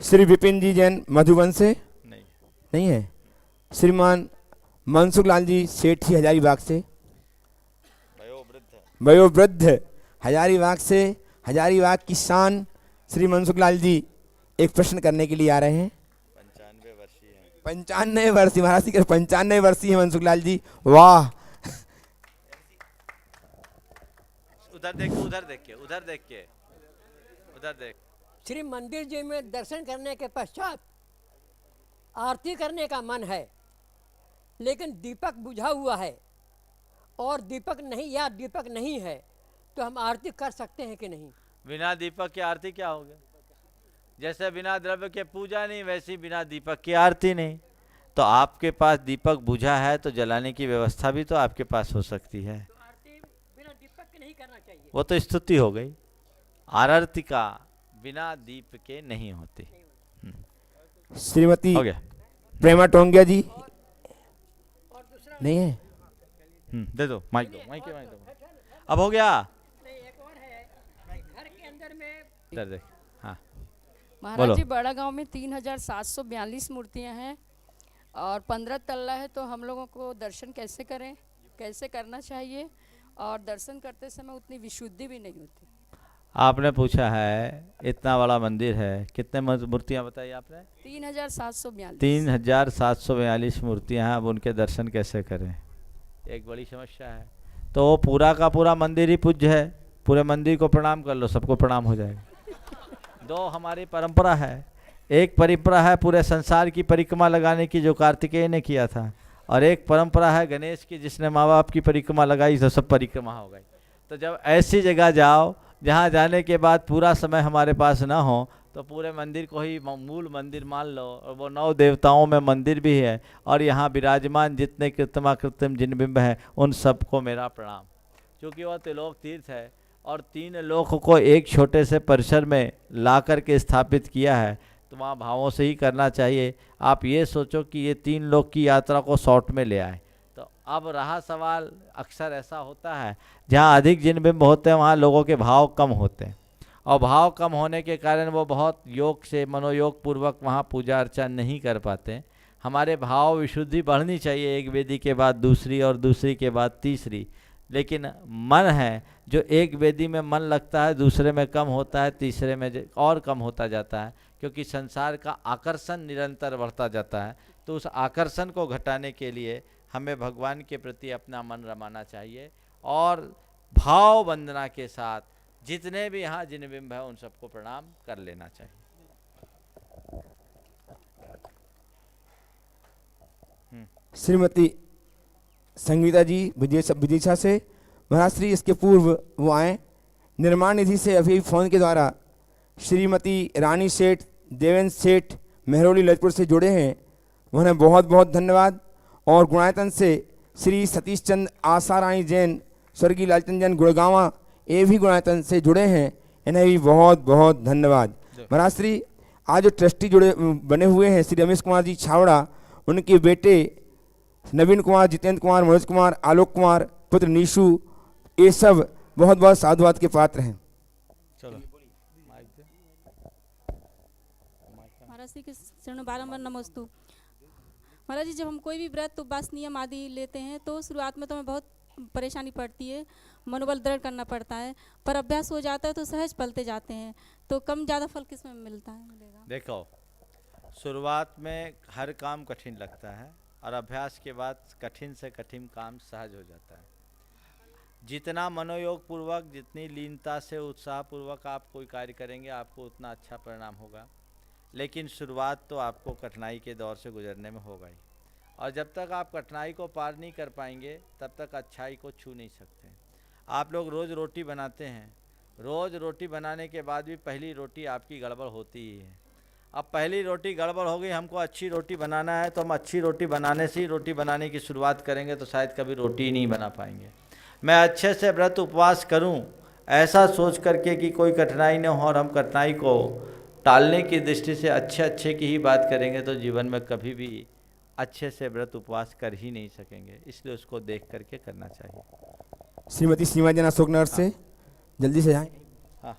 श्री विपिन जी जैन मधुबन से नहीं है। श्रीमान मनसुख लाल जी सेठी हजारीबाग से, वयोवृद्ध हजारीबाग से, हजारीबाग की शान श्री मनसुख लाल जी एक प्रश्न करने के लिए आ रहे हैं। 95 वर्षीय महाराज जी, 95 वर्षीय मनसुख लाल जी। वाह! उधर देख। श्री मंदिर जी में दर्शन करने के पश्चात आरती करने का मन है, लेकिन दीपक बुझा हुआ है और दीपक नहीं है, तो हम आरती कर सकते हैं कि नहीं? बिना दीपक की आरती क्या होगी? जैसे बिना द्रव्य के पूजा नहीं, वैसी बिना दीपक की आरती नहीं। तो आपके पास दीपक बुझा है तो जलाने की व्यवस्था भी तो आपके पास हो सकती है। तो आरती बिना दीपक के नहीं करना चाहिए। वो तो स्तुति हो गई। आरती का बिना दीप के नहीं होती। श्रीमती हो गया। प्रेमा टोंगिया जी नहीं है। दे दो माइक, दो माइक दो। अब हो गया। एक और है, घर के अंदर में इधर देख। हाँ महाराज जी, बड़ा गांव में 3742 मूर्तियां हैं और 15 तल्ला है, तो हम लोगों को दर्शन कैसे करें, कैसे करना चाहिए? और दर्शन करते समय उतनी विशुद्धि भी नहीं होती। आपने पूछा है इतना बड़ा मंदिर है, कितने मूर्तियां बताई आपने? 3742। 3742 मूर्तियां हैं। अब उनके दर्शन कैसे करें, एक बड़ी समस्या है। तो वो पूरा का पूरा मंदिर ही पूज्य है, पूरे मंदिर को प्रणाम कर लो, सबको प्रणाम हो जाएगा। दो हमारी परंपरा है, एक परंपरा है पूरे संसार की परिक्रमा लगाने की जो कार्तिकेय ने किया था, और एक परंपरा है गणेश की जिसने माँ बाप की परिक्रमा लगाई तो सब परिक्रमा हो गई। तो जब ऐसी जगह जाओ जहाँ जाने के बाद पूरा समय हमारे पास ना हो तो पूरे मंदिर को ही मूल मंदिर मान लो, और वो 9 देवताओं में मंदिर भी है, और यहाँ विराजमान जितने कृत्रिम जिनबिंब हैं उन सबको मेरा प्रणाम। क्योंकि वह त्रिलोक तीर्थ है और 3 लोक को एक छोटे से परिसर में ला करके स्थापित किया है, तो वहाँ भावों से ही करना चाहिए। आप ये सोचो कि ये 3 लोक की यात्रा को शॉर्ट में ले आए। तो अब रहा सवाल, अक्सर ऐसा होता है जहाँ अधिक जिनबिंब होते हैं वहाँ लोगों के भाव कम होते हैं, और भाव कम होने के कारण वो बहुत योग से मनोयोग पूर्वक वहाँ पूजा अर्चना नहीं कर पाते। हमारे भाव विशुद्धि बढ़नी चाहिए, एक वेदी के बाद दूसरी और दूसरी के बाद तीसरी। लेकिन मन है जो एक वेदी में मन लगता है, दूसरे में कम होता है, तीसरे में और कम होता जाता है, क्योंकि संसार का आकर्षण निरंतर बढ़ता जाता है। तो उस आकर्षण को घटाने के लिए हमें भगवान के प्रति अपना मन रमाना चाहिए, और भाव वंदना के साथ जितने भी यहाँ जिनबिंब है उन सबको प्रणाम कर लेना चाहिए। श्रीमती संगीता जी विदिशा से, महाराज श्री इसके पूर्व वो आए निर्माण निधि से अभी फ़ोन के द्वारा श्रीमती रानी सेठ, देवेंद्र सेठ मेहरौली ललितपुर से जुड़े हैं, उन्हें बहुत बहुत धन्यवाद। और गुणायतन से श्री सतीश चंद आसारानी जैन, स्वर्गीय लालचंद जैन गुड़गांवा, ये भी गुणायतन से जुड़े हैं, इन्हें भी बहुत बहुत धन्यवाद। महाराज श्री आज जो ट्रस्टी जुड़े बने हुए हैं श्री रमेश कुमार जी छावड़ा, उनके बेटे नवीन कुमार, जितेंद्र कुमार, मनोज कुमार, आलोक कुमार, पुत्र नीशु, ये सब बहुत बहुत साधुवाद के पात्र हैं। चलो महाराज श्री के चरणों बारंबार नमस्तु। महाराज जी, जब हम कोई भी व्रत उपवास नियम आदि लेते हैं तो शुरुआत में तो हमें बहुत परेशानी पड़ती है, मनोबल दृढ़ करना पड़ता है, पर अभ्यास हो जाता है तो सहज पलते जाते हैं। तो कम ज़्यादा फल किस में मिलता है? देखो, शुरुआत में हर काम कठिन लगता है और अभ्यास के बाद कठिन से कठिन काम सहज हो जाता है। जितना मनोयोग पूर्वक, जितनी लीनता से, उत्साह पूर्वक आप कोई कार्य करेंगे आपको उतना अच्छा परिणाम होगा। लेकिन शुरुआत तो आपको कठिनाई के दौर से गुजरने में होगा ही, और जब तक आप कठिनाई को पार नहीं कर पाएंगे तब तक अच्छाई को छू नहीं सकते। आप लोग रोज़ रोटी बनाते हैं, रोज़ रोटी बनाने के बाद भी पहली रोटी आपकी गड़बड़ होती ही है। अब पहली रोटी गड़बड़ हो गई, हमको अच्छी रोटी बनाना है तो हम अच्छी रोटी बनाने से ही रोटी बनाने की शुरुआत करेंगे, तो शायद कभी रोटी ही नहीं बना पाएंगे। मैं अच्छे से व्रत उपवास करूं ऐसा सोच करके कि कोई कठिनाई न हो, और हम कठिनाई को टालने की दृष्टि से अच्छे की ही बात करेंगे तो जीवन में कभी भी अच्छे से व्रत उपवास कर ही नहीं सकेंगे। इसलिए उसको देख करके करना चाहिए। श्रीमती सीमा जन अशोकनगर से, जल्दी से जाएं। हाँ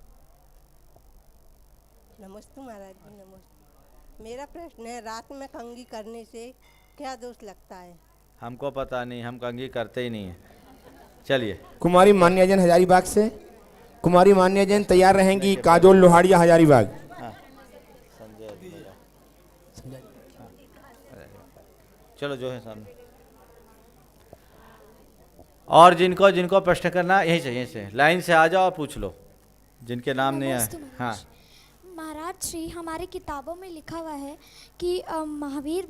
नमस्ते महाराज जी, नमस्ते। मेरा प्रश्न है, रात में कंघी करने से क्या दोष लगता है? हमको पता नहीं, हम कंघी करते ही नहीं हैं। चलिए। कुमारी मान्या जैन हजारीबाग से, कुमारी मान्या जैन तैयार रहेंगी, काजोल लोहाड़िया हजारीबाग। चलो जो है सामने। और जिनको जिनको प्रश्न करना यहीं से लाइन से आ जाओ और पूछ लो, जिनके नाम नहीं आए। हाँ महाराज श्री, हमारी किताबों में लिखा हुआ है कि महावीर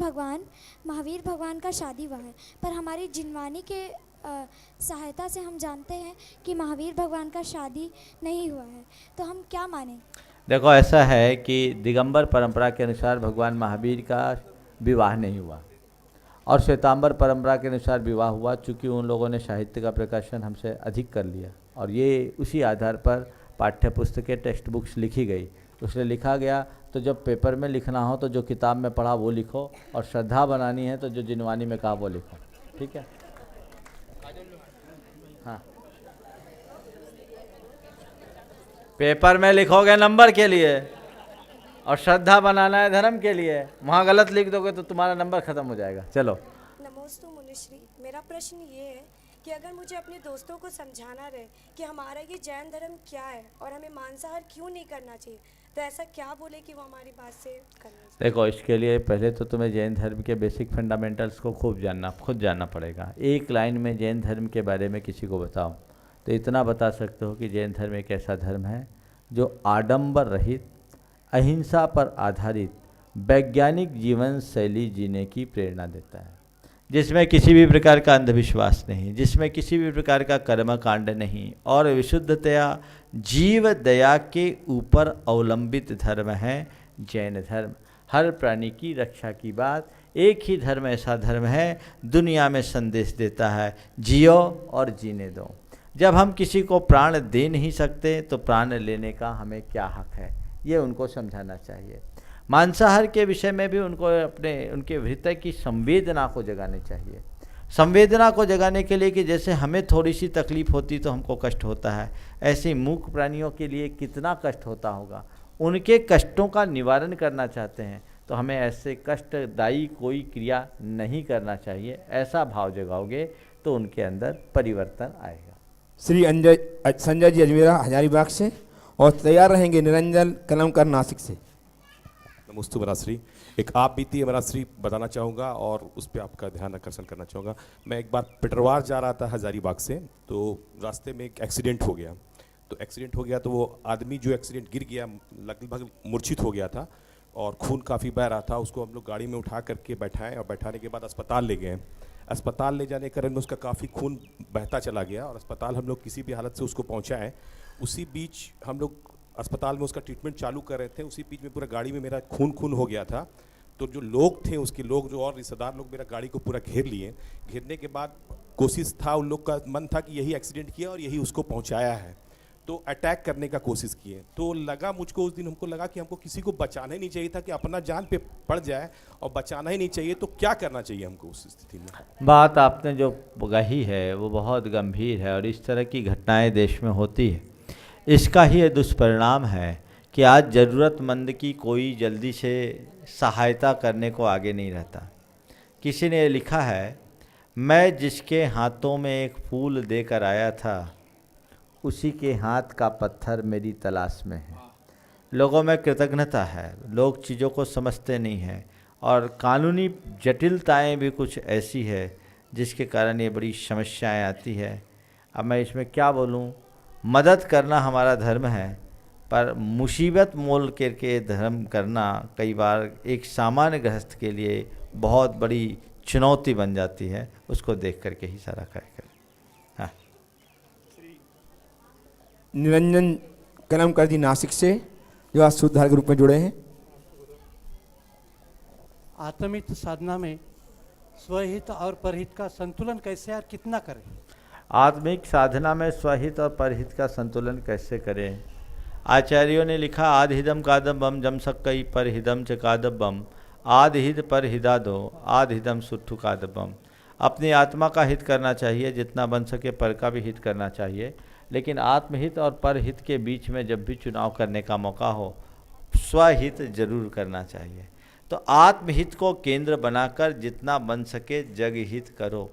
भगवान का शादी हुआ है, पर हमारी जिनवानी के सहायता से हम जानते हैं कि महावीर भगवान का शादी नहीं हुआ है, तो हम क्या माने? देखो, ऐसा है कि दिगंबर परंपरा के अनुसार भगवान महावीर का विवाह नहीं हुआ, और श्वेतांबर परंपरा के अनुसार विवाह हुआ, चूँकि उन लोगों ने साहित्य का प्रकाशन हमसे अधिक कर लिया और ये उसी आधार पर पाठ्य पुस्तकें टेक्स्ट बुक्स लिखी गई। उसने लिखा गया तो जब पेपर में लिखना हो तो जो किताब में पढ़ा वो लिखो, और श्रद्धा बनानी है तो जो जिनवानी में कहा वो लिखो। ठीक है, हाँ, पेपर में लिखोगे नंबर के लिए और श्रद्धा बनाना है धर्म के लिए। वहाँ गलत लिख दोगे तो तुम्हारा नंबर खत्म हो जाएगा। चलो। नमोस्तु मुनिश्री, मेरा प्रश्न ये है कि अगर मुझे अपने दोस्तों को समझाना रहे कि हमारा ये जैन धर्म क्या है और हमें मांसाहार क्यों नहीं करना चाहिए, तो ऐसा क्या बोले कि वो हमारी बात से करना चाहिए? देखो, इसके लिए पहले तो तुम्हें जैन धर्म के बेसिक फंडामेंटल्स को खुद जानना पड़ेगा। एक लाइन में जैन धर्म के बारे में किसी को बताओ तो इतना बता सकते हो कि जैन धर्म एक ऐसा धर्म है जो आडंबर रहित, अहिंसा पर आधारित वैज्ञानिक जीवन शैली जीने की प्रेरणा देता है, जिसमें किसी भी प्रकार का अंधविश्वास नहीं, जिसमें किसी भी प्रकार का कर्मकांड नहीं, और विशुद्धतया जीव दया के ऊपर अवलंबित धर्म है जैन धर्म। हर प्राणी की रक्षा की बात, एक ही धर्म ऐसा धर्म है दुनिया में संदेश देता है, जियो और जीने दो। जब हम किसी को प्राण दे नहीं सकते तो प्राण लेने का हमें क्या हक है, ये उनको समझाना चाहिए। मांसाहार के विषय में भी उनको उनके हृदय की संवेदना को जगानी चाहिए। संवेदना को जगाने के लिए कि जैसे हमें थोड़ी सी तकलीफ होती तो हमको कष्ट होता है, ऐसे मूक प्राणियों के लिए कितना कष्ट होता होगा। उनके कष्टों का निवारण करना चाहते हैं तो हमें ऐसे कष्टदायी कोई क्रिया नहीं करना चाहिए। ऐसा भाव जगाओगे तो उनके अंदर परिवर्तन आएगा। श्री संजय जी अजमेरा हजारीबाग से, और तैयार रहेंगे निरंजन कलमकर नासिक से। नमस्ते महाराज। एक आप बीती महाराज बताना चाहूँगा और उस पर आपका ध्यान आकर्षण करना चाहूँगा। मैं एक बार पिटरवार जा रहा था हजारीबाग से, तो रास्ते में एक एक्सीडेंट हो गया। तो वो आदमी जो एक्सीडेंट गिर गया लगभग मूर्छित हो गया था और खून काफ़ी बह रहा था। उसको हम लोग गाड़ी में उठा करके बैठाएं और बैठाने के बाद अस्पताल ले गए। अस्पताल ले जाने के क्रम में उसका काफ़ी खून बहता चला गया और अस्पताल हम लोग किसी भी हालत से उसको पहुँचाएँ। उसी बीच हम लोग अस्पताल में उसका ट्रीटमेंट चालू कर रहे थे, उसी बीच में पूरा गाड़ी में मेरा खून हो गया था। तो जो लोग थे उसके लोग जो और रिश्तेदार लोग मेरा गाड़ी को पूरा घेर लिए। घेरने के बाद कोशिश था, उन लोग का मन था कि यही एक्सीडेंट किया और यही उसको पहुंचाया है, तो अटैक करने का कोशिश किए। तो लगा मुझको उस दिन, हमको लगा कि हमको किसी को बचाना ही नहीं चाहिए था, कि अपना जान पे पड़ जाए और बचाना ही नहीं चाहिए। तो क्या करना चाहिए हमको उस स्थिति में? बात आपने जो कही है वो बहुत गंभीर है और इस तरह की घटनाएं देश में होती है। इसका ही ये दुष्परिणाम है कि आज ज़रूरतमंद की कोई जल्दी से सहायता करने को आगे नहीं रहता। किसी ने लिखा है, मैं जिसके हाथों में एक फूल देकर आया था उसी के हाथ का पत्थर मेरी तलाश में है। लोगों में कृतज्ञता है, लोग चीज़ों को समझते नहीं हैं और कानूनी जटिलताएं भी कुछ ऐसी है जिसके कारण ये बड़ी समस्याएं आती है। अब मैं इसमें क्या बोलूं, मदद करना हमारा धर्म है, पर मुसीबत मोल करके धर्म करना कई बार एक सामान्य गृहस्थ के लिए बहुत बड़ी चुनौती बन जाती है। उसको देख करके ही सारा कार्य करें। हाँ, निरंजन कलमकर जी नासिक से, जो आज सूत्रधार के रूप में जुड़े हैं। आत्महित साधना में स्वहित और परहित का संतुलन कैसे और कितना करें? आत्मिक साधना में स्वहित और परहित का संतुलन कैसे करें? आचार्यों ने लिखा, आधहिदम कादम्बम जम सक्कई परहिदम च कादम्बम, आधहित परहिदा दो आधहिदम सुट्ठु कादम्बम। अपनी आत्मा का हित करना चाहिए, जितना बन सके पर का भी हित करना चाहिए, लेकिन आत्महित और परहित के बीच में जब भी चुनाव करने का मौका हो स्वहित जरूर करना चाहिए। तो आत्महित को केंद्र बनाकर जितना बन सके जग हित करो,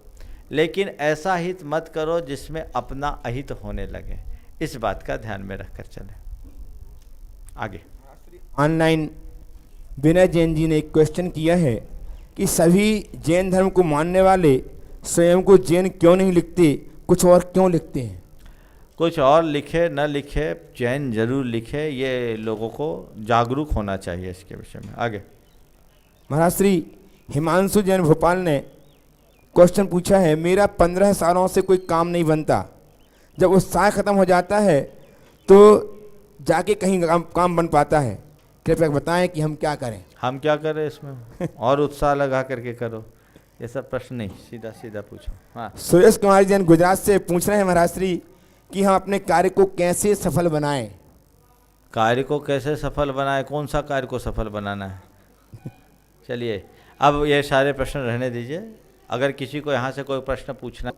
लेकिन ऐसा हित मत करो जिसमें अपना अहित होने लगे। इस बात का ध्यान में रखकर चलें। आगे ऑनलाइन विनय जैन जी ने एक क्वेश्चन किया है कि सभी जैन धर्म को मानने वाले स्वयं को जैन क्यों नहीं लिखते, कुछ और क्यों लिखते हैं? कुछ और लिखे न लिखे, जैन जरूर लिखे, ये लोगों को जागरूक होना चाहिए इसके विषय में। आगे महाराज श्री हिमांशु जैन भोपाल ने क्वेश्चन पूछा है, मेरा 15 सालों से कोई काम नहीं बनता, जब उत्साह खत्म हो जाता है तो जाके कहीं काम बन पाता है, कृपया बताएं कि हम क्या करें? हम क्या करें इसमें? और उत्साह लगा करके करो। ये सब प्रश्न नहीं, सीधा सीधा पूछो। हाँ, सुरेश कुमार जैन गुजरात से पूछ रहे हैं महाराज श्री कि हम अपने कार्य को कैसे सफल बनाएं। कार्य को कैसे सफल बनाए, कौन सा कार्य को सफल बनाना है? चलिए, अब ये सारे प्रश्न रहने दीजिए। अगर किसी को यहाँ से कोई प्रश्न पूछना,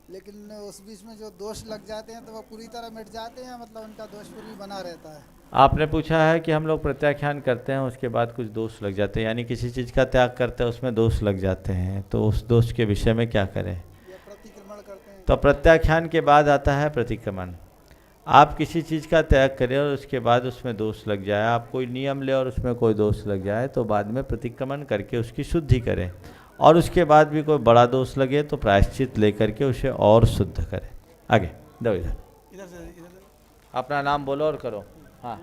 लेकिन उस बीच में जो दोष लग जाते हैं तो वो पूरी तरह मिट जाते हैं, मतलब उनका दोष पूरी बना रहता है। आपने पूछा है कि हम लोग प्रत्याख्यान करते हैं उसके बाद कुछ दोष लग जाते हैं, यानी किसी चीज़ का त्याग करते हैं उसमें दोष लग जाते हैं, तो उस दोष के विषय में क्या करें? तो प्रत्याख्यान के बाद आता है प्रतिक्रमण। आप किसी चीज़ का त्याग करें और उसके बाद उसमें दोष लग जाए, आप कोई नियम ले और उसमें कोई दोष लग जाए, तो बाद में प्रतिक्रमण करके उसकी शुद्धि करें, और उसके बाद भी कोई बड़ा दोष लगे तो प्रायश्चित लेकर के उसे और शुद्ध करें। आगे दो, इधर अपना नाम बोलो और करो। हाँ,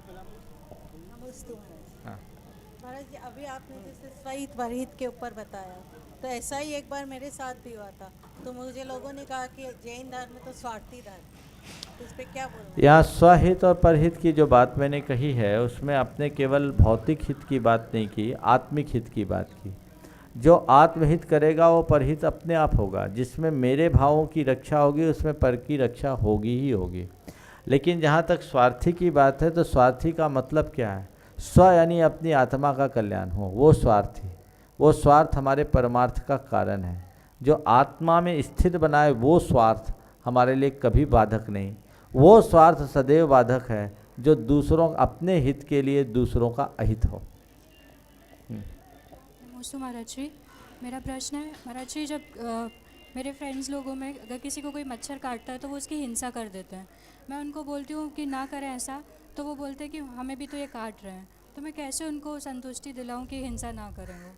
महाराज जी, अभी आपने जैसे स्वहित परहित के ऊपर बताया, तो ऐसा ही एक बार मेरे साथ भी हुआ था, तो मुझे लोगों ने कहा कि जैन धर्म में तो स्वार्थी धर्म, तो इस पे क्या बोलूं? यहाँ स्वहित और परहित की जो बात मैंने कही है उसमें आपने केवल भौतिक हित की बात नहीं की, आत्मिक हित की बात की। जो आत्महित करेगा वो परहित अपने आप होगा, जिसमें मेरे भावों की रक्षा होगी उसमें पर की रक्षा होगी ही होगी। लेकिन जहाँ तक स्वार्थी की बात है, तो स्वार्थी का मतलब क्या है? स्व यानी अपनी आत्मा का कल्याण हो, वो स्वार्थी। वो स्वार्थ हमारे परमार्थ का कारण है। जो आत्मा में स्थिर बनाए वो स्वार्थ हमारे लिए कभी बाधक नहीं। वो स्वार्थ सदैव बाधक है जो दूसरों अपने हित के लिए दूसरों का अहित हो। नमस्ते महाराज जी, मेरा प्रश्न है महाराज जी, जब मेरे फ्रेंड्स लोगों में अगर किसी को कोई मच्छर काटता है तो वो उसकी हिंसा कर देते हैं। मैं उनको बोलती हूँ कि ना करें ऐसा, तो वो बोलते हैं कि हमें भी तो ये काट रहे हैं, तो मैं कैसे उनको संतुष्टि दिलाऊं कि हिंसा ना करें वो?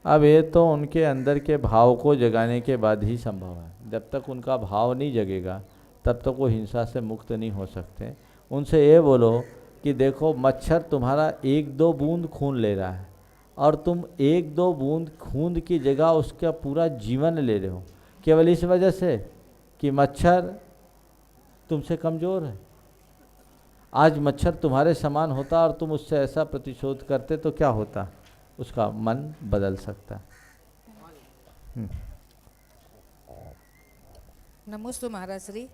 अब ये तो उनके अंदर के भाव को जगाने के बाद ही संभव है। जब तक उनका भाव नहीं जगेगा तब तक वो हिंसा से मुक्त नहीं हो सकते। उनसे ये बोलो कि देखो, मच्छर तुम्हारा 1-2 बूंद खून ले रहा है और तुम 1-2 बूंद खून की जगह उसका पूरा जीवन ले रहे हो, केवल इस वजह से कि मच्छर तुमसे कमज़ोर है। आज मच्छर तुम्हारे समान होता और तुम उससे ऐसा प्रतिशोध करते तो क्या होता? उसका मन बदल सकता। नमस्ते महाराज श्री।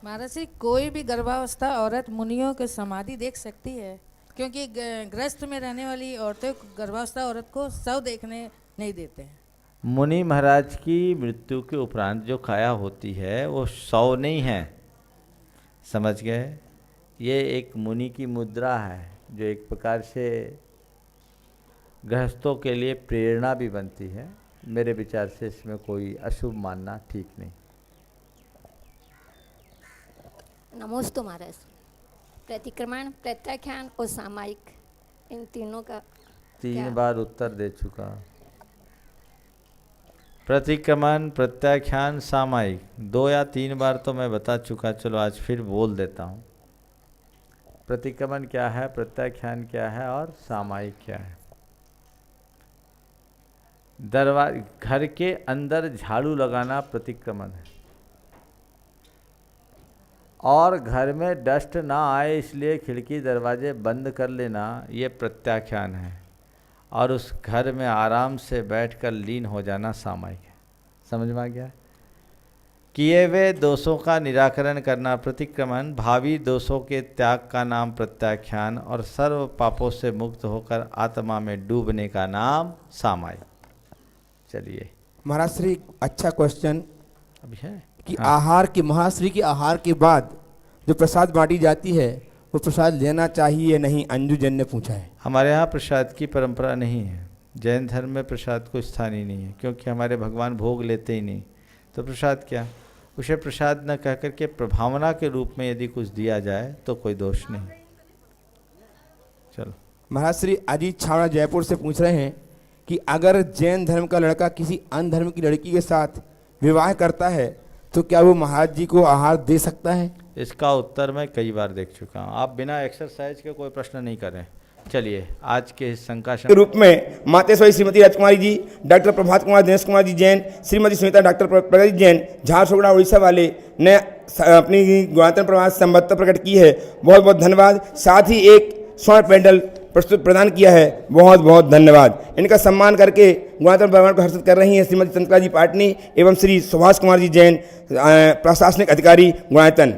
महाराज श्री, कोई भी गर्भावस्था औरत मुनियों के समाधि देख सकती है, क्योंकि ग्रस्त में रहने वाली औरतें गर्भावस्था औरत को शव देखने नहीं देते हैं। मुनि महाराज की मृत्यु के उपरांत जो काया होती है वो शव नहीं है, समझ गए? ये एक मुनि की मुद्रा है जो एक प्रकार से गृहस्थों के लिए प्रेरणा भी बनती है। मेरे विचार से इसमें कोई अशुभ मानना ठीक नहीं। नमोस्तु महाराज। प्रतिक्रमण, प्रत्याख्यान और सामायिक, इन तीनों का 3 बार उत्तर दे चुका। प्रतिक्रमण, प्रत्याख्यान, सामायिक 2 या 3 बार तो मैं बता चुका। चलो आज फिर बोल देता हूँ। प्रतिक्रमण क्या है, प्रत्याख्यान क्या है और सामायिक क्या है। घर के अंदर झाड़ू लगाना प्रतिक्रमण है, और घर में डस्ट ना आए इसलिए खिड़की दरवाजे बंद कर लेना, ये प्रत्याख्यान है। और उस घर में आराम से बैठकर लीन हो जाना सामायिक है। समझ में आ गया? किए हुए दोषों का निराकरण करना प्रतिक्रमण, भावी दोषों के त्याग का नाम प्रत्याख्यान, और सर्व पापों से मुक्त होकर आत्मा में डूबने का नाम सामायिक। चलिए महाराज श्री, अच्छा क्वेश्चन अभी है कि आहार के महाश्री के आहार के बाद जो प्रसाद बांटी जाती है वो प्रसाद लेना चाहिए या नहीं, अंजू जैन ने पूछा है। हमारे यहाँ प्रसाद की परंपरा नहीं है। जैन धर्म में प्रसाद को स्थान ही नहीं है, क्योंकि हमारे भगवान भोग लेते ही नहीं, तो प्रसाद क्या? उसे प्रसाद न कह करके प्रभावना के रूप में यदि कुछ दिया जाए तो कोई दोष नहीं। चलो महाराज श्री अजीत छावड़ा जयपुर से पूछ रहे हैं कि अगर जैन धर्म का लड़का किसी अन्य धर्म की लड़की के साथ विवाह करता है तो क्या वो महाराज जी को आहार दे सकता है? इसका उत्तर मैं कई बार देख चुका हूँ। आप बिना एक्सरसाइज के कोई प्रश्न नहीं करें। चलिए आज के इस शंका के रूप में मातेश्वरी श्रीमती राजकुमारी जी, डॉक्टर प्रभात कुमार दिनेश कुमार जी जैन, श्रीमती सुनीता डॉक्टर प्रगति जैन झारसुगुड़ा उड़ीसा वाले ने अपनी गणतंत्र प्रवास संबद्धता प्रकट की है। बहुत बहुत धन्यवाद। साथ ही एक स्वर्ण पेंडल प्रस्तुत प्रदान किया है। बहुत बहुत धन्यवाद। इनका सम्मान करके गुणायतन भगवान को हर्षित कर रही हैं श्रीमती चंद्रिका जी पाटनी एवं श्री सुभाष कुमार जी जैन, प्रशासनिक अधिकारी गुणायतन।